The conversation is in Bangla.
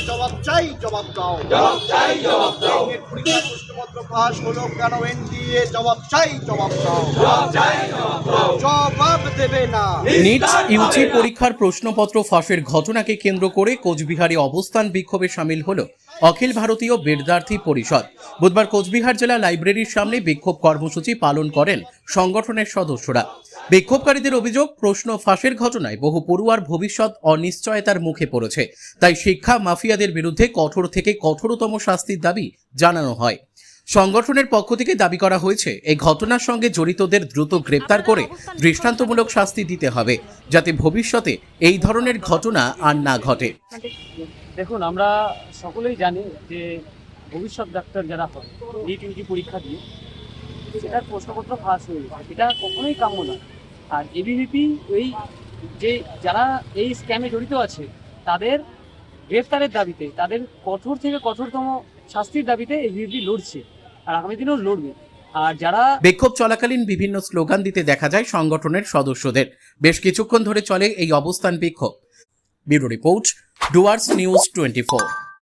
জবাব চাই, জবাব দাও। পরীক্ষার প্রশ্নপত্র ফাঁস হলো কেন এনডিএ? জবাব চাই, জবাব দাও। জবাব দেবে না। নিট ইউজি পরীক্ষার প্রশ্নপত্র ফাঁসের ঘটনাকে কেন্দ্র করে কোচবিহারে অবস্থান বিক্ষোভে সামিল হল অখিল ভারতীয় বিদ্যার্থী পরিষদ। বুধবার কোচবিহার জেলা লাইব্রেরির সামনে বিক্ষোভ কর্মসূচি পালন করেন সংগঠনের সদস্যরা। বিক্ষোভকারীদের অভিযোগ, প্রশ্ন ফাঁসের ঘটনায় বহু পড়ুয়ার ভবিষ্যৎ অনিশ্চয়তার মুখে পড়েছে, তাই শিক্ষা মাফিয়াদের বিরুদ্ধে কঠোর থেকে কঠোরতম শাস্তির দাবি জানানো হয়। সংগঠনের পক্ষ থেকে দাবি করা হয়েছে, এই ঘটনার সঙ্গে জড়িতদের দ্রুত গ্রেপ্তার করে দৃষ্টান্তমূলক শাস্তি দিতে হবে, যাতে ভবিষ্যতে এই ধরনের ঘটনা আর না ঘটে। দেখুন, আমরা সকলেই জানি যে ভবিষ্যৎ ডাক্তার যারা হয় নিট ইউজি পরীক্ষা দিয়ে সেটার প্রশ্নপত্র ফাঁস হয়ে গেছে, এটা কখনোই কাম্য না। আর এবিভিপি এই যে যারা এই স্ক্যামে জড়িত আছে তাদের গ্রেফতারের দাবিতে, তাদের কঠোর থেকে কঠোরতম শাস্তির দাবিতে এবিভিপি লড়ছে আর আগামী দিনেও লড়বে। আর যারা বিক্ষোভ চলাকালীন বিভিন্ন স্লোগান দিতে দেখা যায় সংগঠনের সদস্যদের। বেশ কিছুক্ষণ ধরে চলে এই অবস্থান বিক্ষোভ। Bureau report, Dooars news 24।